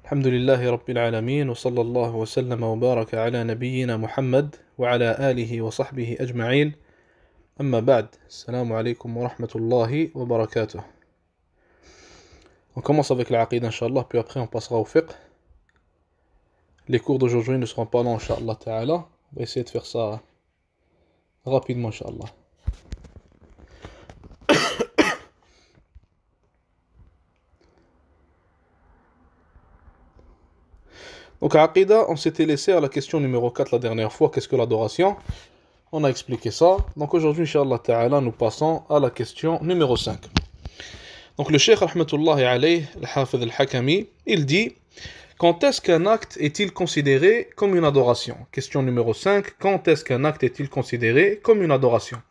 الحمد لله رب العالمين وصلى الله وسلم وبارك على نبينا محمد وعلى آله وصحبه أجمعين أما بعد السلام عليكم ورحمة الله وبركاته. On commence avec la Aqidah Inch'Allah, puis après on passera au fiqh. Les cours d'aujourd'hui ne seront pas longs Inch'Allah Ta'ala. On va essayer de faire ça rapidement Inch'Allah. Donc à Aqidah, on s'était laissé à la question numéro 4 la dernière fois, qu'est-ce que l'adoration? On a expliqué ça. Donc aujourd'hui, Inch'Allah Ta'ala, nous passons à la question numéro 5. Donc le Cheikh Rahmatullahi alayh, le Hafidh al-Hakami, il dit: quand est-ce qu'un acte est-il considéré comme une adoration? Question numéro 5. Quand est-ce qu'un acte est-il considéré comme une adoration?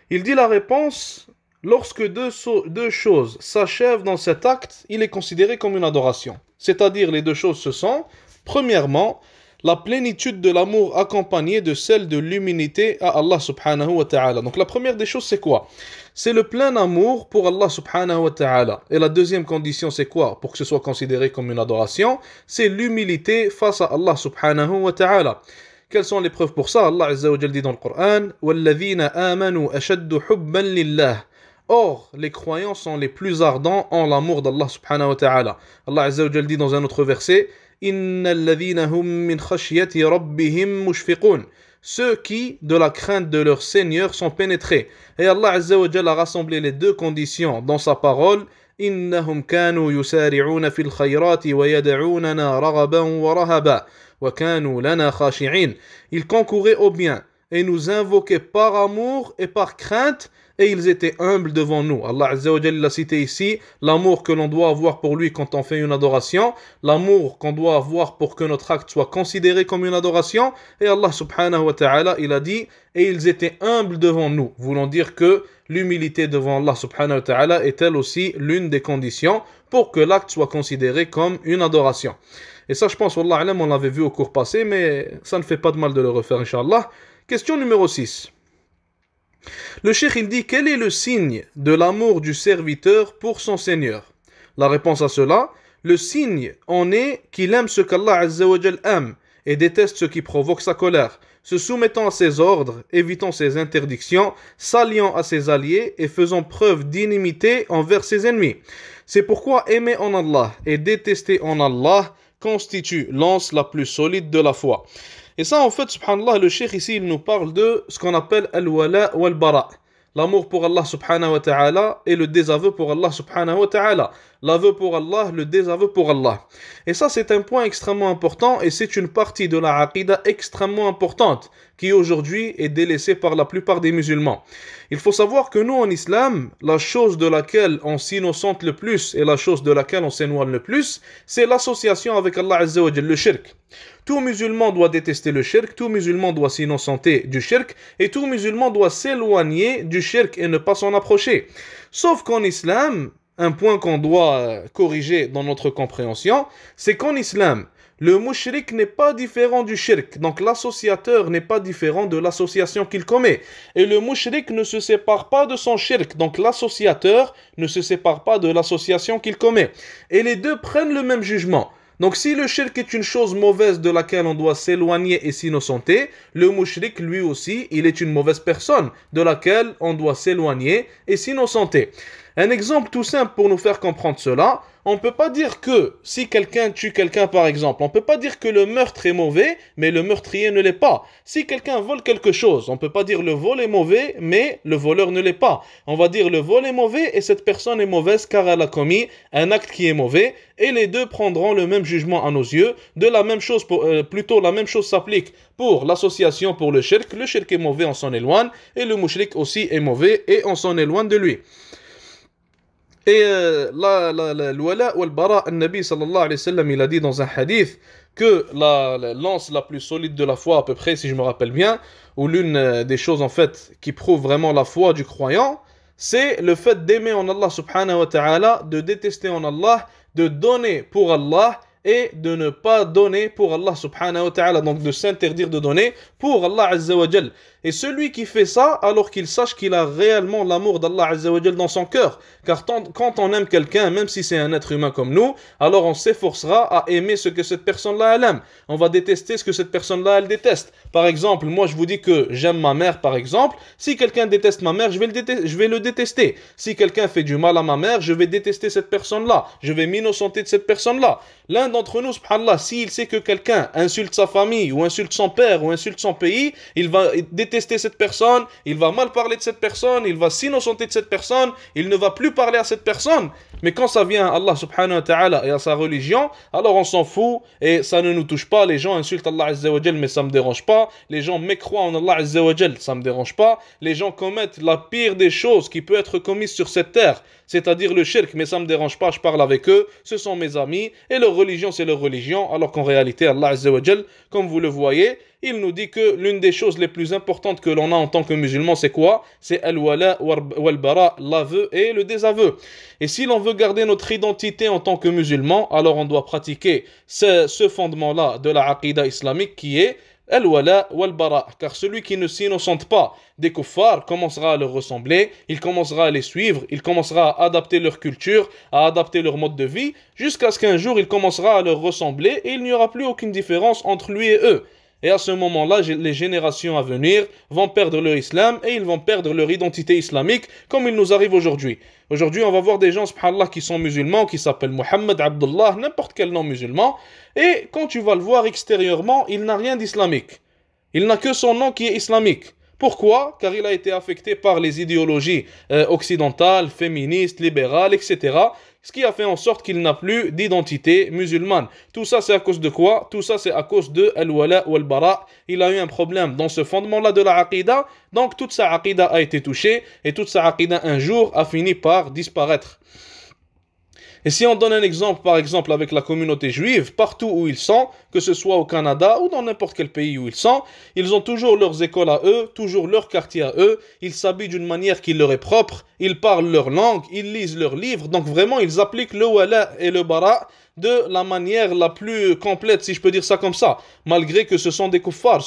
Il dit la réponse: lorsque deux choses s'achèvent dans cet acte, il est considéré comme une adoration. C'est-à-dire les deux choses ce sont, premièrement, la plénitude de l'amour accompagnée de celle de l'humilité à Allah subhanahu wa ta'ala. Donc la première des choses c'est quoi? C'est le plein amour pour Allah subhanahu wa ta'ala. Et la deuxième condition c'est quoi? Pour que ce soit considéré comme une adoration, c'est l'humilité face à Allah subhanahu wa ta'ala. Quelles sont les preuves pour ça? Allah Azza wa Jalla dit dans le Coran: وَالَّذِينَ آمَنُوا أَشَدُّ حُبًّا لِلَّهِ. Or, les croyants sont les plus ardents en l'amour d'Allah subhanahu wa ta'ala. Allah Azza wa Jalla dit dans un autre verset: إِنَّ الَّذِينَ هُمْ مِنْ خَشْيَةِ رَبِّهِمْ مُشْفِقُونَ. Ceux qui, de la crainte de leur Seigneur, sont pénétrés. Et Allah Azza wa Jalla a rassemblé les deux conditions dans sa parole: إِنَّهُمْ كَانُوا يُسَارِعُونَ فِي الْخَيْرَاتِ وَيَدْعُونَنَا رَغَبًا وَرَهَبًا وَكَانُوا لَنَا خَاشِعِينَ. Ils concouraient au bien et nous invoquaient par amour et par crainte, et ils étaient humbles devant nous. Allah Azza wa Jalla a cité ici l'amour que l'on doit avoir pour lui quand on fait une adoration, l'amour qu'on doit avoir pour que notre acte soit considéré comme une adoration, et Allah subhanahu wa ta'ala, il a dit: et ils étaient humbles devant nous, voulant dire que l'humilité devant Allah subhanahu wa ta'ala est elle aussi l'une des conditions pour que l'acte soit considéré comme une adoration. Et ça, je pense, wallah alam, on l'avait vu au cours passé, mais ça ne fait pas de mal de le refaire, Inch'Allah. Question numéro 6. Le cheikh il dit: quel est le signe de l'amour du serviteur pour son Seigneur? La réponse à cela: le signe en est qu'il aime ce qu'Allah Azza wa Jal aime et déteste ce qui provoque sa colère, se soumettant à ses ordres, évitant ses interdictions, s'alliant à ses alliés et faisant preuve d'inimité envers ses ennemis. C'est pourquoi aimer en Allah et détester en Allah constitue l'anse la plus solide de la foi. Et ça, en fait, subhanallah, le cheikh ici, il nous parle de ce qu'on appelle al-wala wal-bara. L'amour pour Allah subhanahu wa ta'ala et le désaveu pour Allah subhanahu wa ta'ala. L'aveu pour Allah, le désaveu pour Allah. Et ça, c'est un point extrêmement important et c'est une partie de la aqidah extrêmement importante qui aujourd'hui est délaissée par la plupart des musulmans. Il faut savoir que nous, en islam, la chose de laquelle on s'innocente le plus et la chose de laquelle on s'éloigne le plus, c'est l'association avec Allah Azza wa Jalla, le shirk. Tout musulman doit détester le shirk, tout musulman doit s'innocenter du shirk et tout musulman doit s'éloigner du shirk et ne pas s'en approcher. Sauf qu'en islam, un point qu'on doit corriger dans notre compréhension, c'est qu'en islam, le mushrik n'est pas différent du shirk. Donc l'associateur n'est pas différent de l'association qu'il commet. Et le mushrik ne se sépare pas de son shirk. Donc l'associateur ne se sépare pas de l'association qu'il commet. Et les deux prennent le même jugement. Donc si le shirk est une chose mauvaise de laquelle on doit s'éloigner et s'innocenter, le mushrik lui aussi, il est une mauvaise personne de laquelle on doit s'éloigner et s'innocenter. Un exemple tout simple pour nous faire comprendre cela: on ne peut pas dire que si quelqu'un tue quelqu'un par exemple, on ne peut pas dire que le meurtre est mauvais, mais le meurtrier ne l'est pas. Si quelqu'un vole quelque chose, on ne peut pas dire le vol est mauvais, mais le voleur ne l'est pas. On va dire le vol est mauvais et cette personne est mauvaise car elle a commis un acte qui est mauvais, et les deux prendront le même jugement à nos yeux. De la même chose, plutôt la même chose s'applique pour l'association pour le shirk. Le shirk est mauvais, on s'en éloigne, et le mushrik aussi est mauvais et on s'en éloigne de lui. Et le wala ou le bara, le Nabi sallallahu alayhi wa sallam, il a dit dans un hadith que la lance la plus solide de la foi, à peu près, si je me rappelle bien, ou l'une des choses en fait qui prouve vraiment la foi du croyant, c'est le fait d'aimer en Allah subhanahu wa ta'ala, de détester en Allah, de donner pour Allah et de ne pas donner pour Allah subhanahu wa ta'ala, donc de s'interdire de donner pour Allah azza wa jal. Et celui qui fait ça, alors qu'il sache qu'il a réellement l'amour d'Allah azza wa jal dans son cœur. Car quand on aime quelqu'un, même si c'est un être humain comme nous, alors on s'efforcera à aimer ce que cette personne-là elle aime. On va détester ce que cette personne-là elle déteste. Par exemple, moi je vous dis que j'aime ma mère par exemple. Si quelqu'un déteste ma mère, je vais le détester. Si quelqu'un fait du mal à ma mère, je vais détester cette personne-là. Je vais m'innocenter de cette personne-là. L'un d'entre nous, subhanallah, s'il sait que quelqu'un insulte sa famille, ou insulte son père, ou insulte son pays, il va détester cette personne, il va mal parler de cette personne, il va s'innocenter de cette personne, il ne va plus parler à cette personne. Mais quand ça vient à Allah subhanahu wa ta'ala et à sa religion, alors on s'en fout et ça ne nous touche pas. Les gens insultent Allah azza wa jal, mais ça me dérange pas. Les gens mécroient en Allah azza wa jal, ça me dérange pas. Les gens commettent la pire des choses qui peut être commise sur cette terre, c'est-à-dire le shirk, mais ça me dérange pas, je parle avec eux, ce sont mes amis, et leur religion c'est leur religion, alors qu'en réalité Allah azza wa jal, comme vous le voyez, il nous dit que l'une des choses les plus importantes que l'on a en tant que musulman, c'est quoi? C'est al-wala wal-bara, l'aveu et le désaveu. Et si l'on veut garder notre identité en tant que musulman, alors on doit pratiquer ce fondement-là de la aqida islamique qui est al-wala wal-bara. Car celui qui ne s'innocente pas des kuffars commencera à leur ressembler, il commencera à les suivre, il commencera à adapter leur culture, à adapter leur mode de vie, jusqu'à ce qu'un jour il commencera à leur ressembler et il n'y aura plus aucune différence entre lui et eux. Et à ce moment-là, les générations à venir vont perdre leur islam et ils vont perdre leur identité islamique comme il nous arrive aujourd'hui. Aujourd'hui, on va voir des gens, subhanallah, qui sont musulmans, qui s'appellent Mohammed, Abdullah, n'importe quel nom musulman. Et quand tu vas le voir extérieurement, il n'a rien d'islamique. Il n'a que son nom qui est islamique. Pourquoi? Car il a été affecté par les idéologies occidentales, féministes, libérales, etc. Ce qui a fait en sorte qu'il n'a plus d'identité musulmane. Tout ça, c'est à cause de quoi? Tout ça, c'est à cause de al-wala ou al-bara. Il a eu un problème dans ce fondement-là de la aqida. Donc, toute sa aqida a été touchée. Et toute sa aqida, un jour, a fini par disparaître. Et si on donne un exemple, par exemple, avec la communauté juive, partout où ils sont, que ce soit au Canada ou dans n'importe quel pays où ils sont, ils ont toujours leurs écoles à eux, toujours leur quartier à eux, ils s'habillent d'une manière qui leur est propre, ils parlent leur langue, ils lisent leurs livres, donc vraiment ils appliquent le wala et le bara de la manière la plus complète, si je peux dire ça comme ça, malgré que ce sont des kuffars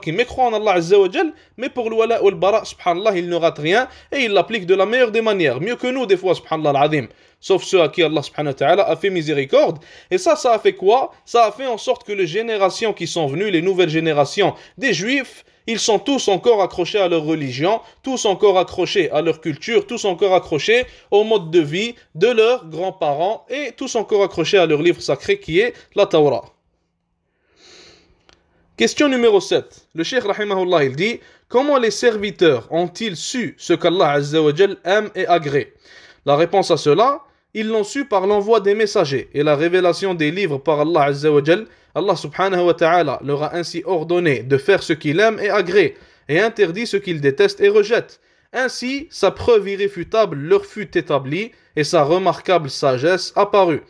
qui mécroient en Allah Azza wa Jal, mais pour le wala ou le bara, subhanallah, ils ne ratent rien et ils l'appliquent de la meilleure des manières, mieux que nous des fois, subhanallah al-azim, sauf ceux à qui Allah subhanahu wa ta'ala a fait miséricorde. Et ça a fait quoi? Ça a fait en sorte que les générations qui sont venues, les nouvelles générations des juifs, ils sont tous encore accrochés à leur religion, tous encore accrochés à leur culture, tous encore accrochés au mode de vie de leurs grands-parents et tous encore accrochés à leur livre sacré qui est la Torah. Question numéro 7. Le Cheikh rahimahullah il dit: comment les serviteurs ont-ils su ce qu'Allah Azza wa Jal aime et agrée? La réponse à cela, ils l'ont su par l'envoi des messagers et la révélation des livres par Allah Azza wa Jal. Allah subhanahu wa ta'ala leur a ainsi ordonné de faire ce qu'il aime et agrée et interdit ce qu'il déteste et rejette. Ainsi, sa preuve irréfutable leur fut établie et sa remarquable sagesse apparut.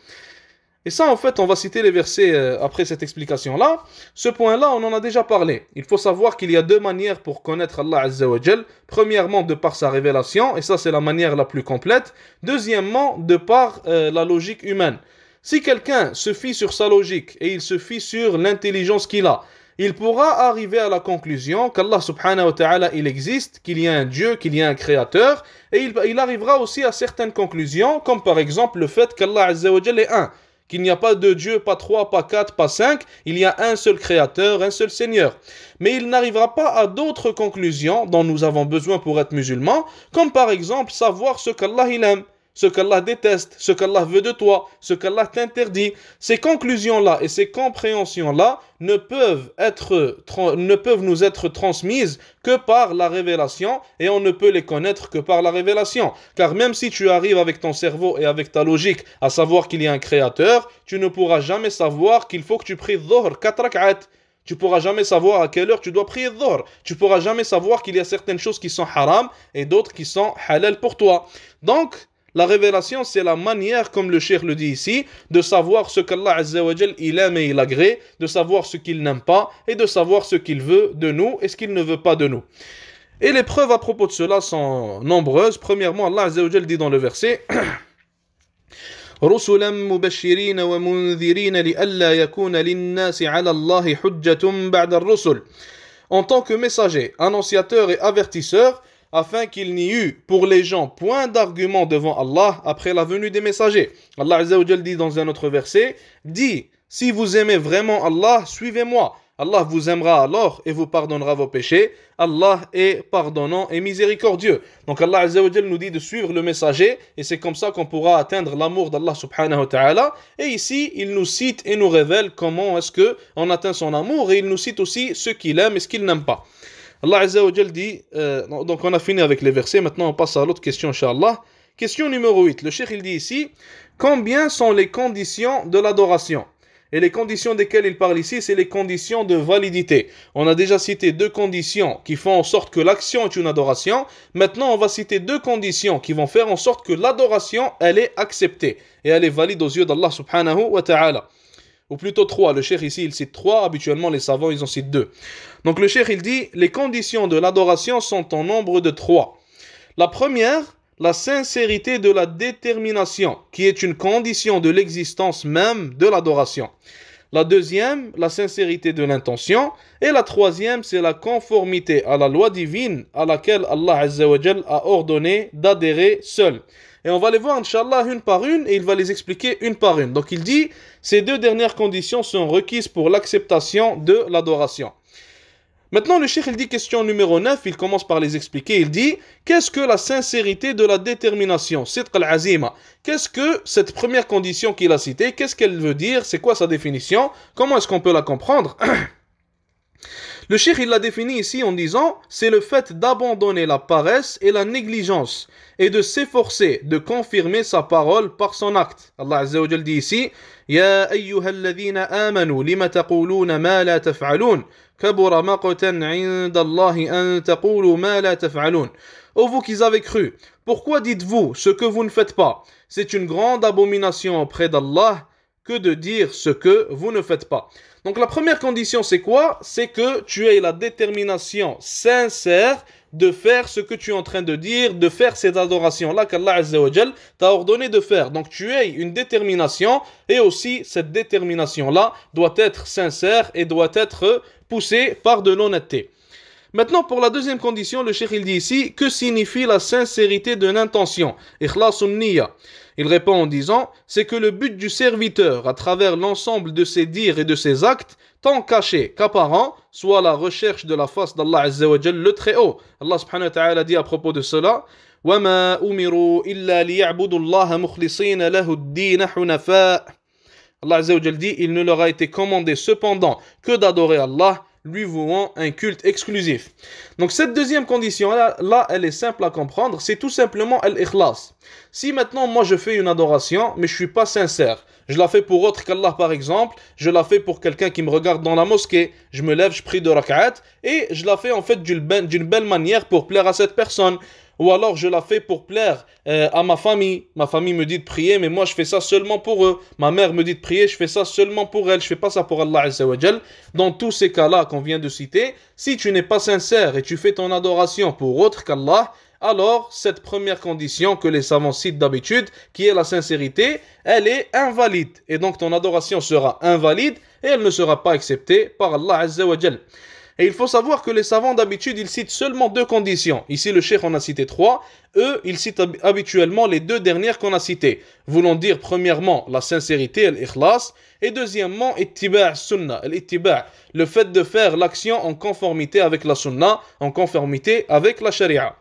Et ça, en fait, on va citer les versets après cette explication-là. Ce point-là, on en a déjà parlé. Il faut savoir qu'il y a deux manières pour connaître Allah Azza wa Jal. Premièrement, de par sa révélation, et ça, c'est la manière la plus complète. Deuxièmement, de par la logique humaine. Si quelqu'un se fie sur sa logique et il se fie sur l'intelligence qu'il a, il pourra arriver à la conclusion qu'Allah subhanahu wa ta'ala il existe, qu'il y a un Dieu, qu'il y a un créateur, et il arrivera aussi à certaines conclusions, comme par exemple le fait qu'Allah Azza wa Jal est un, qu'il n'y a pas de Dieu, pas trois, pas quatre, pas cinq, il y a un seul créateur, un seul Seigneur. Mais il n'arrivera pas à d'autres conclusions dont nous avons besoin pour être musulmans, comme par exemple savoir ce qu'Allah il aime, ce qu'Allah déteste, ce qu'Allah veut de toi, ce qu'Allah t'interdit. Ces conclusions-là et ces compréhensions-là ne peuvent nous être transmises que par la révélation et on ne peut les connaître que par la révélation. Car même si tu arrives avec ton cerveau et avec ta logique à savoir qu'il y a un créateur, tu ne pourras jamais savoir qu'il faut que tu pries Dhuhr 4 rak'at. Tu ne pourras jamais savoir à quelle heure tu dois prier Dhuhr. Tu ne pourras jamais savoir qu'il y a certaines choses qui sont haram et d'autres qui sont halal pour toi. Donc, la révélation, c'est la manière, comme le cheikh le dit ici, de savoir ce qu'Allah Azza wa Jal il aime et il agrée, de savoir ce qu'il n'aime pas et de savoir ce qu'il veut de nous et ce qu'il ne veut pas de nous. Et les preuves à propos de cela sont nombreuses. Premièrement, Allah Azza wa Jal dit dans le verset رسلا مبشرين ومنذرين لئلا يكون للناس على الله حجة بعد الرسل. En tant que messager, annonciateur et avertisseur, afin qu'il n'y eut pour les gens point d'argument devant Allah après la venue des messagers. Allah Azza wa Jal dit dans un autre verset, dis, si vous aimez vraiment Allah, suivez-moi. Allah vous aimera alors et vous pardonnera vos péchés. Allah est pardonnant et miséricordieux. Donc Allah Azza wa Jal nous dit de suivre le messager et c'est comme ça qu'on pourra atteindre l'amour d'Allah subhanahu wa ta'ala. Et ici, il nous cite et nous révèle comment est-ce qu'on atteint son amour et il nous cite aussi ce qu'il aime et ce qu'il n'aime pas. Allah Azza wa Jal dit, donc on a fini avec les versets, maintenant on passe à l'autre question, Inch'Allah. Question numéro 8, le cheikh il dit ici, combien sont les conditions de l'adoration? Et les conditions desquelles il parle ici, c'est les conditions de validité. On a déjà cité deux conditions qui font en sorte que l'action est une adoration. Maintenant, on va citer deux conditions qui vont faire en sorte que l'adoration, elle est acceptée et elle est valide aux yeux d'Allah subhanahu wa ta'ala. Ou plutôt trois. Le cheikh ici, il cite trois. Habituellement, les savants, ils en citent deux. Donc le cheikh, il dit, les conditions de l'adoration sont en nombre de trois. La première, la sincérité de la détermination, qui est une condition de l'existence même de l'adoration. La deuxième, la sincérité de l'intention. Et la troisième, c'est la conformité à la loi divine à laquelle Allah Azza wa Jal a ordonné d'adhérer seul. Et on va les voir, Inch'Allah, une par une, et il va les expliquer une par une. Donc il dit, ces deux dernières conditions sont requises pour l'acceptation de l'adoration. Maintenant, le cheikh, il dit question numéro 9, il commence par les expliquer, il dit, qu'est-ce que la sincérité de la détermination, sidq al-azima? Qu'est-ce que cette première condition qu'il a citée, qu'est-ce qu'elle veut dire, c'est quoi sa définition, comment est-ce qu'on peut la comprendre? Le cheikh, il l'a défini ici en disant, c'est le fait d'abandonner la paresse et la négligence et de s'efforcer de confirmer sa parole par son acte. Allah Azza wa Jal dit ici, Ya ayyuhalladhina amanu lima taquluna ma la taf'alun kabura maqtan 'inda Allahi an taqulu ma la taf'alun. Ô vous qui avez cru, pourquoi dites-vous ce que vous ne faites pas? C'est une grande abomination auprès d'Allah que de dire ce que vous ne faites pas. Donc la première condition c'est quoi? C'est que tu aies la détermination sincère de faire ce que tu es en train de dire, de faire cette adoration-là qu'Allah Azza wa Jal t'a ordonné de faire. Donc tu aies une détermination et aussi cette détermination-là doit être sincère et doit être poussée par de l'honnêteté. Maintenant, pour la deuxième condition, le cheikh il dit ici, que signifie la sincérité de l'intention? Ikhlasun niyya. Il répond en disant, c'est que le but du serviteur, à travers l'ensemble de ses dires et de ses actes, tant cachés qu'apparents, soit la recherche de la face d'Allah Azza wa Jal, le Très-Haut. Allah subhanahu wa ta'ala dit à propos de cela, وَمَا أُمِرُوا إِلَّا لِيَعْبُدُوا اللَّهَ مُخْلِصِينَ لَهُ الدِّينَ حُنَفَاءَ. Allah Azza wa Jal dit, il ne leur a été commandé cependant que d'adorer Allah, lui vouant un culte exclusif. Donc cette deuxième condition là, elle est simple à comprendre, c'est tout simplement l'ikhlas. Si maintenant moi je fais une adoration mais je suis pas sincère, je la fais pour autre qu'Allah par exemple, je la fais pour quelqu'un qui me regarde dans la mosquée, je me lève, je prie 2 rak'at et je la fais en fait d'une belle manière pour plaire à cette personne. Ou alors je la fais pour plaire à ma famille me dit de prier mais moi je fais ça seulement pour eux, ma mère me dit de prier, je fais ça seulement pour elle, je fais pas ça pour Allah Azza wa Jal. Dans tous ces cas-là qu'on vient de citer, si tu n'es pas sincère et tu fais ton adoration pour autre qu'Allah, alors cette première condition que les savants citent d'habitude, qui est la sincérité, elle est invalide et donc ton adoration sera invalide et elle ne sera pas acceptée par Allah Azza wa Jal. Et il faut savoir que les savants d'habitude, ils citent seulement deux conditions. Ici, le cheikh en a cité trois. Eux, ils citent habituellement les deux dernières qu'on a citées. Voulant dire, premièrement, la sincérité, l'ikhlas. Et deuxièmement, ittiba' sunnah, l'ittiba', le fait de faire l'action en conformité avec la sunnah, en conformité avec la sharia.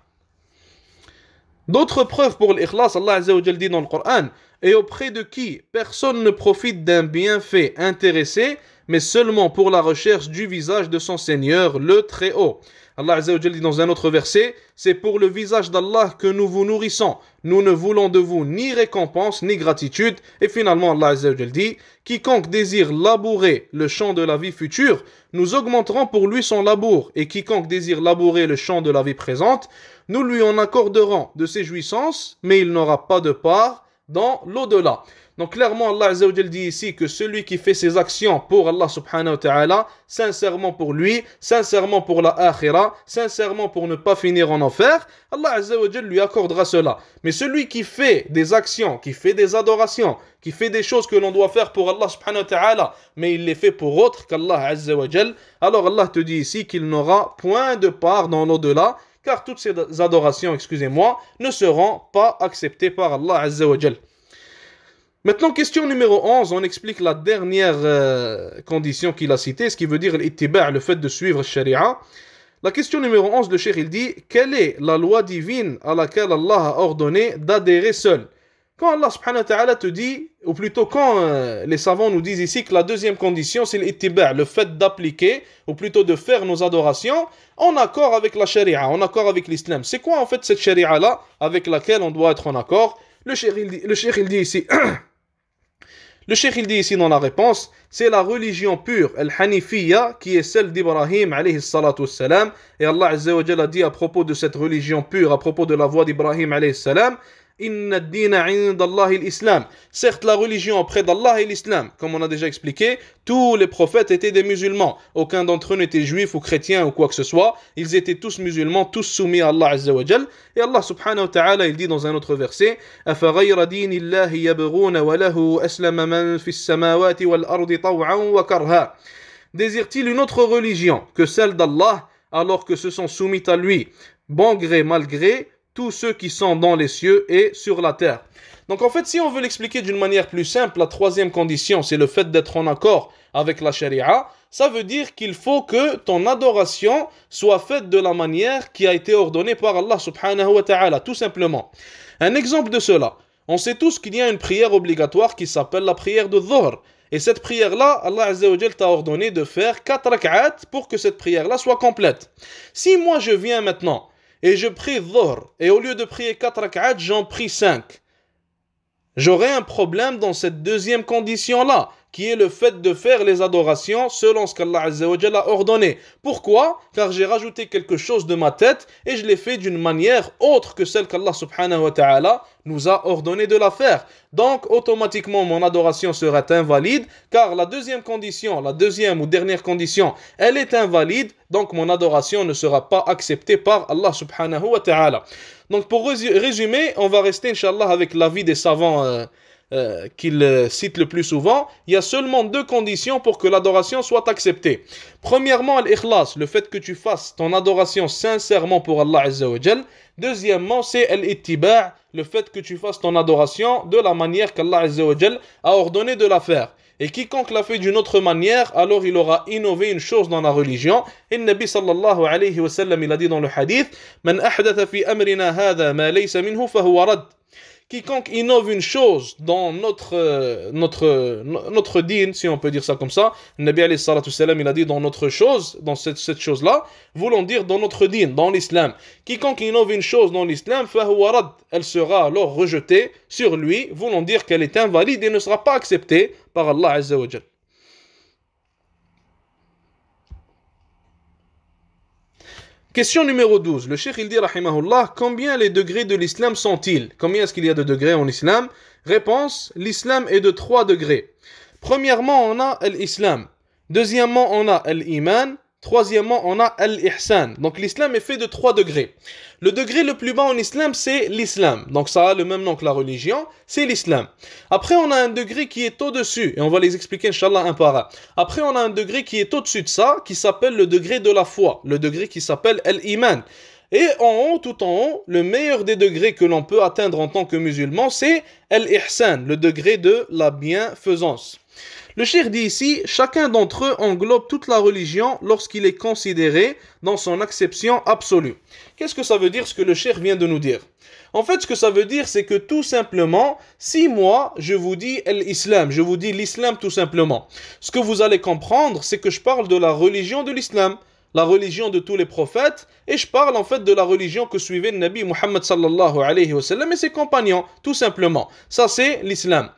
D'autres preuves pour l'ikhlas, Allah Azza wa Jal dit dans le Coran, et auprès de qui personne ne profite d'un bienfait intéressé, mais seulement pour la recherche du visage de son Seigneur, le Très-Haut. Allah Azza wa Jal dit dans un autre verset, c'est pour le visage d'Allah que nous vous nourrissons. Nous ne voulons de vous ni récompense ni gratitude. Et finalement, Allah Azza wa Jal dit, quiconque désire labourer le champ de la vie future, nous augmenterons pour lui son labour. Et quiconque désire labourer le champ de la vie présente, nous lui en accorderons de ses jouissances, mais il n'aura pas de part dans l'au-delà. Donc clairement, Allah Azza wa Jal dit ici que celui qui fait ses actions pour Allah subhanahu wa ta'ala, sincèrement pour lui, sincèrement pour la akhira, sincèrement pour ne pas finir en enfer, Allah Azza wa Jal lui accordera cela. Mais celui qui fait des actions, qui fait des adorations, qui fait des choses que l'on doit faire pour Allah subhanahu wa ta'ala, mais il les fait pour autre qu'Allah Azza wa Jal, alors Allah te dit ici qu'il n'aura point de part dans l'au-delà, car toutes ces adorations, excusez-moi, ne seront pas acceptées par Allah Azza wa Jal. Maintenant, question numéro 11, on explique la dernière condition qu'il a citée, ce qui veut dire l'ittiba', le fait de suivre le sharia. La question numéro 11, le cheikh il dit, quelle est la loi divine à laquelle Allah a ordonné d'adhérer seul? Quand Allah subhanahu wa ta'ala te dit, ou plutôt quand les savants nous disent ici que la deuxième condition c'est l'ittiba', le fait d'appliquer, ou plutôt de faire nos adorations en accord avec la sharia, en accord avec l'islam. C'est quoi en fait cette sharia-là avec laquelle on doit être en accord? Le cheikh il dit ici... Le cheikh il dit ici dans la réponse, c'est la religion pure, al-Hanifiyya, qui est celle d'Ibrahim alayhi salatu wassalam. Et Allah Azza wa Jalla a dit à propos de cette religion pure, à propos de la voie d'Ibrahim alayhi salam, Inna ad-dina 'inda Allahi al-Islam. Certes, la religion auprès d'Allah est l'islam. Comme on a déjà expliqué, tous les prophètes étaient des musulmans. Aucun d'entre eux n'était juif ou chrétien ou quoi que ce soit. Ils étaient tous musulmans, tous soumis à Allah Azza wa Jal. Et Allah subhanahu wa ta'ala, il dit dans un autre verset, أَفَغَيْرَ دِينِ اللَّهِ يَبْغُونَ وَلَهُ أَسْلَمَ مَنْ فِي السَّمَاوَاتِ وَالْأَرْضِ طَوْعًا وَكَرْهًا. Désire-t-il une autre religion que celle d'Allah, alors que se sont soumis à lui, bon gré, mal gré, tous ceux qui sont dans les cieux et sur la terre. Donc en fait, si on veut l'expliquer d'une manière plus simple, la troisième condition, c'est le fait d'être en accord avec la sharia. Ça veut dire qu'il faut que ton adoration soit faite de la manière qui a été ordonnée par Allah subhanahu wa ta'ala, tout simplement. Un exemple de cela, on sait tous qu'il y a une prière obligatoire qui s'appelle la prière de Dhuhr. Et cette prière-là, Allah Azza wa Jal t'a ordonné de faire 4 rak'at pour que cette prière-là soit complète. Si moi je viens maintenant et je prie Dhuhr, et au lieu de prier 4 rak'at, j'en prie 5. J'aurai un problème dans cette deuxième condition-là, qui est le fait de faire les adorations selon ce qu'Allah Azza wa Jalla a ordonné. Pourquoi? Car j'ai rajouté quelque chose de ma tête et je l'ai fait d'une manière autre que celle qu'Allah subhanahu wa ta'ala nous a ordonné de la faire. Donc automatiquement mon adoration sera invalide, car la deuxième condition, la deuxième ou dernière condition, elle est invalide, donc mon adoration ne sera pas acceptée par Allah subhanahu wa ta'ala. Donc pour résumer, on va rester Inch'Allah avec l'avis des savants qu'il cite le plus souvent. Il y a seulement 2 conditions pour que l'adoration soit acceptée. Premièrement, l'ikhlas, le fait que tu fasses ton adoration sincèrement pour Allah Azza wa Jal. Deuxièmement, c'est l'ittiba', le fait que tu fasses ton adoration de la manière qu'Allah Azza wa Jal a ordonné de la faire. Et quiconque l'a fait d'une autre manière, alors il aura innové une chose dans la religion. Et le Nabi sallallahu alayhi wa sallam, il a dit dans le hadith, Man ahdatha fi amrina hadha ma laysa minhu fahuwa rad. Quiconque innove une chose dans notre dîn, si on peut dire ça comme ça, le Nabi alayhi salatu salam, il a dit dans notre chose, dans cette chose-là, voulant dire dans notre dîn, dans l'islam. Quiconque innove une chose dans l'islam, fahuwa rad, elle sera alors rejetée sur lui, voulant dire qu'elle est invalide et ne sera pas acceptée par Allah Azza wa Jal. Question numéro 12. Le cheikh il dit rahimahullah, combien les degrés de l'islam sont-ils? Combien est-ce qu'il y a de degrés en islam? Réponse, l'islam est de 3 degrés. Premièrement, on a l'islam. Deuxièmement, on a l'iman. Troisièmement, on a l'ihsan. Donc l'islam est fait de 3 degrés. Le degré le plus bas en islam, c'est l'islam. Donc ça a le même nom que la religion, c'est l'islam. Après, on a un degré qui est au-dessus, et on va les expliquer, Inch'Allah, un par un. Après, on a un degré qui est au-dessus de ça, qui s'appelle le degré de la foi, le degré qui s'appelle l'iman. Et en haut, tout en haut, le meilleur des degrés que l'on peut atteindre en tant que musulman, c'est l'ihsan, le degré de la bienfaisance. Le cheikh dit ici, chacun d'entre eux englobe toute la religion lorsqu'il est considéré dans son acception absolue. Qu'est-ce que ça veut dire ce que le cheikh vient de nous dire? En fait, ce que ça veut dire, c'est que tout simplement, si moi, je vous dis l'islam, je vous dis l'islam tout simplement, ce que vous allez comprendre, c'est que je parle de la religion de l'islam, la religion de tous les prophètes, et je parle en fait de la religion que suivait le Nabi Muhammad sallallahu alayhi wa sallam et ses compagnons, tout simplement. Ça, c'est l'islam.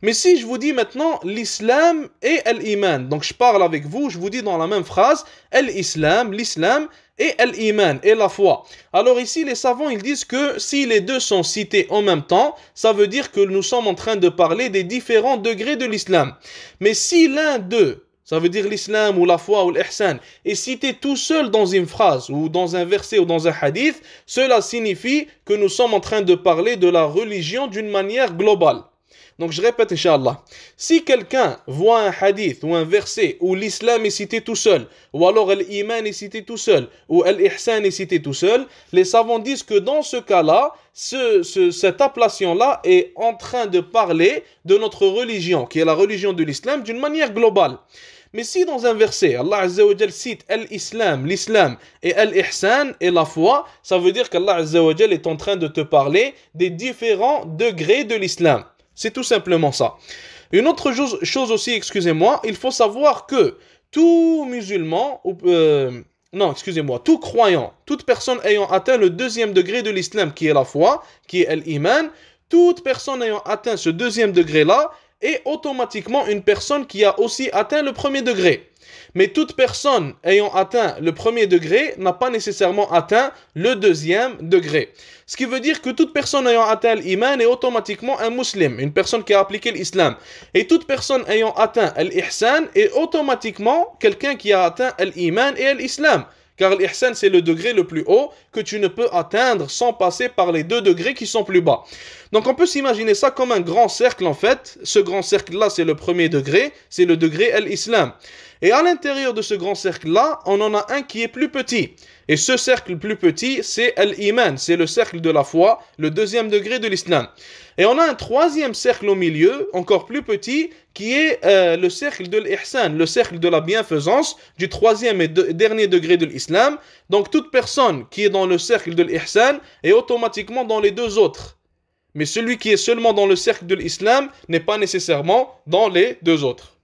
Mais si je vous dis maintenant l'islam et l'iman, donc je parle avec vous, je vous dis dans la même phrase l'islam et l'iman et la foi. Alors ici les savants ils disent que si les deux sont cités en même temps, ça veut dire que nous sommes en train de parler des différents degrés de l'islam. Mais si l'un d'eux, ça veut dire l'islam ou la foi ou l'ihsan, est cité tout seul dans une phrase ou dans un verset ou dans un hadith, cela signifie que nous sommes en train de parler de la religion d'une manière globale. Donc je répète, Inch'Allah, si quelqu'un voit un hadith ou un verset où l'islam est cité tout seul, ou alors l'iman est cité tout seul, ou l'ihsan est cité tout seul, les savants disent que dans ce cas-là, cette appellation-là est en train de parler de notre religion, qui est la religion de l'islam, d'une manière globale. Mais si dans un verset, Allah Azza wa Jal cite l'islam et l'ihsan et la foi, ça veut dire qu'Allah Azza wa Jal est en train de te parler des différents degrés de l'islam. C'est tout simplement ça. Une autre chose aussi, excusez-moi, il faut savoir que tout musulman, tout croyant, toute personne ayant atteint le deuxième degré de l'islam, qui est la foi, qui est l'iman, toute personne ayant atteint ce deuxième degré-là est automatiquement une personne qui a aussi atteint le premier degré. Mais toute personne ayant atteint le premier degré n'a pas nécessairement atteint le deuxième degré. Ce qui veut dire que toute personne ayant atteint l'iman est automatiquement un musulman, une personne qui a appliqué l'islam. Et toute personne ayant atteint l'ihsan est automatiquement quelqu'un qui a atteint l'iman et l'islam. Car l'ihsan c'est le degré le plus haut que tu ne peux atteindre sans passer par les deux degrés qui sont plus bas. Donc on peut s'imaginer ça comme un grand cercle en fait. Ce grand cercle-là c'est le premier degré, c'est le degré l'islam. Et à l'intérieur de ce grand cercle-là, on en a un qui est plus petit. Et ce cercle plus petit, c'est l'iman, c'est le cercle de la foi, le deuxième degré de l'islam. Et on a un troisième cercle au milieu, encore plus petit, qui est le cercle de l'ihsan, le cercle de la bienfaisance, du troisième et dernier degré de l'islam. Donc toute personne qui est dans le cercle de l'ihsan est automatiquement dans les deux autres. Mais celui qui est seulement dans le cercle de l'islam n'est pas nécessairement dans les deux autres.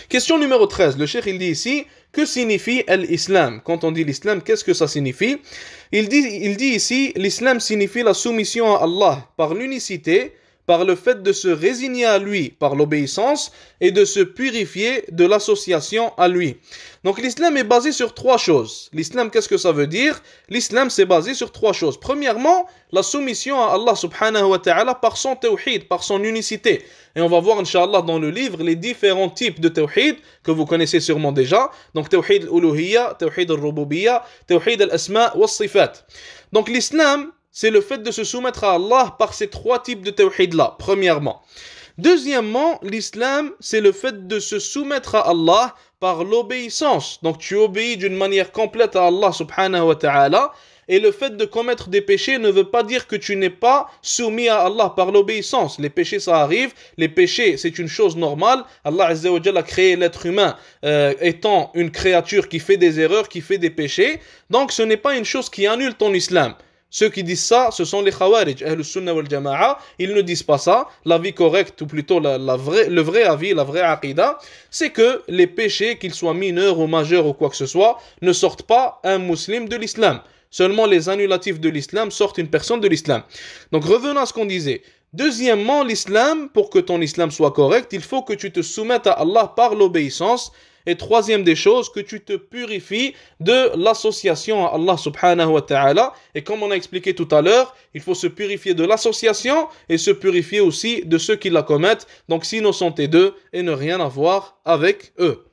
Question numéro 13, le cheikh il dit ici, que signifie l'islam? Quand on dit l'islam, qu'est-ce que ça signifie? Il dit ici, l'islam signifie la soumission à Allah par l'unicité, par le fait de se résigner à lui, par l'obéissance, et de se purifier de l'association à lui. Donc l'islam est basé sur trois choses. L'islam, qu'est-ce que ça veut dire? L'islam, c'est basé sur trois choses. Premièrement, la soumission à Allah subhanahu wa ta'ala par son tawhid, par son unicité. Et on va voir, Inch'Allah, dans le livre, les différents types de tawhid que vous connaissez sûrement déjà. Donc tawhid al-uluhiyya, tawhid al-rububiyya, tawhid al-asma wa sifat. Donc l'islam, c'est le fait de se soumettre à Allah par ces trois types de tawhid-là, premièrement. Deuxièmement, l'islam, c'est le fait de se soumettre à Allah par l'obéissance. Donc tu obéis d'une manière complète à Allah subhanahu wa ta'ala. Et le fait de commettre des péchés ne veut pas dire que tu n'es pas soumis à Allah par l'obéissance. Les péchés, ça arrive. Les péchés, c'est une chose normale. Allah Azza wa Jalla a créé l'être humain étant une créature qui fait des erreurs, qui fait des péchés. Donc ce n'est pas une chose qui annule ton islam. Ceux qui disent ça, ce sont les Khawarij, Ahlus Sunnah wal Jama'a. Ils ne disent pas ça. L'avis correct, ou plutôt le vrai avis, la vraie aqida, c'est que les péchés, qu'ils soient mineurs ou majeurs ou quoi que ce soit, ne sortent pas un musulman de l'islam. Seulement les annulatifs de l'islam sortent une personne de l'islam. Donc revenons à ce qu'on disait. Deuxièmement, l'islam, pour que ton islam soit correct, il faut que tu te soumettes à Allah par l'obéissance. Et troisième des choses, que tu te purifies de l'association à Allah subhanahu wa ta'ala. Et comme on a expliqué tout à l'heure, il faut se purifier de l'association et se purifier aussi de ceux qui la commettent. Donc s'innocenter d'eux et ne rien avoir avec eux.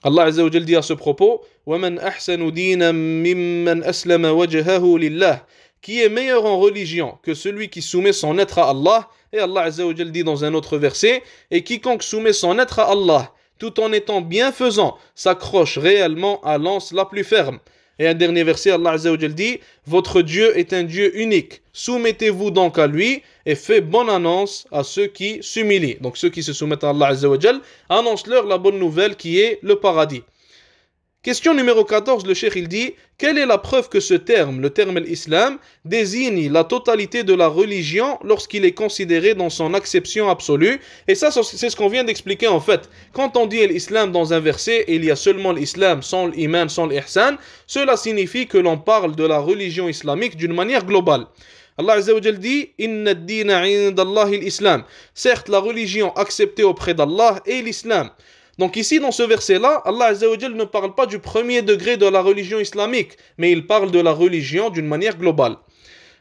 Allah Azza wa Jal dit à ce propos, وَمَنْ أَحْسَنُ دِينًا مِمَّنْ أَسْلَمَ وَجْهَهُ لِلَّهِ, qui est meilleur en religion que celui qui soumet son être à Allah. Et Allah Azza wa Jal dit dans un autre verset, et quiconque soumet son être à Allah, tout en étant bienfaisant, s'accroche réellement à l'anse la plus ferme. Et un dernier verset, Allah Azza wa Jal dit, votre Dieu est un Dieu unique. Soumettez-vous donc à lui et faites bonne annonce à ceux qui s'humilient. Donc ceux qui se soumettent à Allah Azza wa Jal, annonce-leur la bonne nouvelle qui est le paradis. Question numéro 14, le cheikh il dit, quelle est la preuve que ce terme, le terme l'islam, désigne la totalité de la religion lorsqu'il est considéré dans son acception absolue? Et ça, c'est ce qu'on vient d'expliquer en fait. Quand on dit l'islam dans un verset, il y a seulement l'islam sans l'iman, sans l'ihsan, cela signifie que l'on parle de la religion islamique d'une manière globale. Allah Azza wa Jal dit Inna ad-dina 'inda Allahi al-Islam. Certes, la religion acceptée auprès d'Allah est l'islam. Donc ici, dans ce verset-là, Allah Azza wa Jal ne parle pas du premier degré de la religion islamique, mais il parle de la religion d'une manière globale.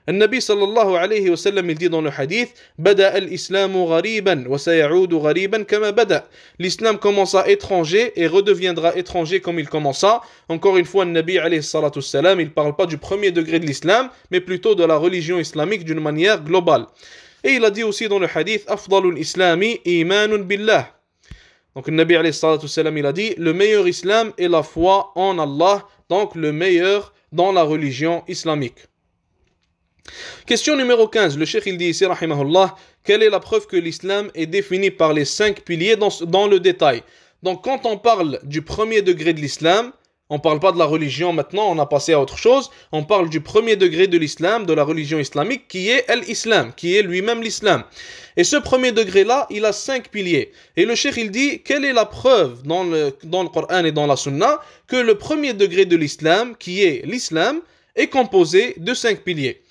النبي صلى الله عليه وسلم il dit dans le hadith بدأ الإسلام غريبا وسيعود غريبا كما بدأ. L'islam commença étranger et redeviendra étranger comme il commença. Encore une fois, le Nabi alayhi salatu wassalam, il parle pas du premier degré de l'islam, mais plutôt de la religion islamique d'une manière globale. Et il a dit aussi dans le hadith أفضل الإسلام إيمان بالله. Donc le Nabi alayhi salatu wassalam, il a dit le meilleur islam est la foi en Allah, donc le meilleur dans la religion islamique. Question numéro 15, le cheikh il dit ici, rahimahullah, quelle est la preuve que l'islam est défini par les 5 piliers dans le détail? Donc quand on parle du premier degré de l'islam, on ne parle pas de la religion maintenant, on a passé à autre chose, on parle du premier degré de l'islam, de la religion islamique, qui est l'islam, qui est lui-même l'islam. Et ce premier degré-là, il a 5 piliers. Et le cheikh il dit, quelle est la preuve dans le Coran et dans la Sunna que le premier degré de l'islam, qui est l'islam, est composé de 5 piliers?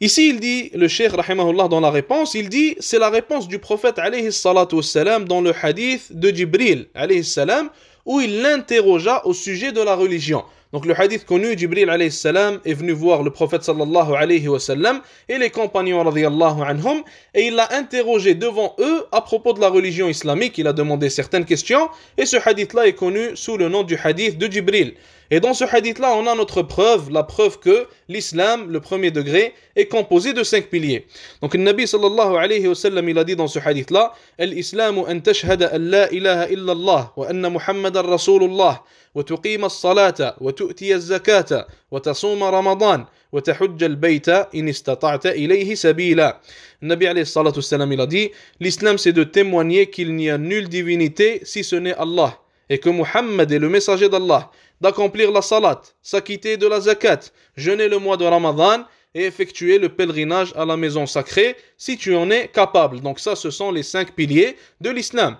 Ici, il dit, le cheikh, rahimahullah, dans la réponse, il dit, c'est la réponse du prophète, alayhi salatu wassalam, dans le hadith de Jibril, alayhi salam, où il l'interrogea au sujet de la religion. Donc le hadith connu, Jibril alayhi salam est venu voir le prophète sallallahu alayhi wa sallam et les compagnons radiyallahu anhum et il l'a interrogé devant eux à propos de la religion islamique. Il a demandé certaines questions et ce hadith-là est connu sous le nom du hadith de Jibril. Et dans ce hadith-là, on a notre preuve, la preuve que l'islam, le premier degré, est composé de 5 piliers. Donc le Nabi sallallahu alayhi wa sallam, il a dit dans ce hadith-là, Al-Islamu an tashhada an la ilaha illa Allah wa anna Muhammadan Rasulullah wa tuqima as-salata wa tu'tiya az-zakata wa tasuma Ramadan wa tahujja al-bayta in istata'ta ilayhi sabila. Le Nabi alayhi salatu wassalam, il a dit, l'islam c'est de témoigner qu'il n'y a nulle divinité si ce n'est Allah et que Muhammad est le messager d'Allah, d'accomplir la salat, s'acquitter de la zakat, jeûner le mois de Ramadan et effectuer le pèlerinage à la maison sacrée si tu en es capable. Donc ça, ce sont les 5 piliers de l'islam.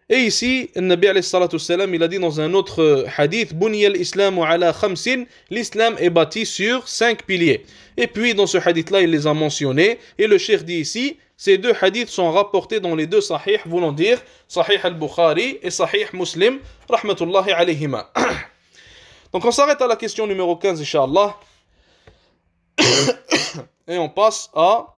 Et ici, le Nabi alayhi salatu wassalam, il a dit dans un autre hadith, Buniyal islamu ala khamsin, l'islam est bâti sur 5 piliers. Et puis dans ce hadith-là, il les a mentionnés. Et le cheikh dit ici, ces 2 hadiths sont rapportés dans les 2 sahih, voulant dire Sahih al-Bukhari et Sahih Muslim, rahmatullahi alayhima. Donc on s'arrête à la question numéro 15, Inch'Allah. Et on passe à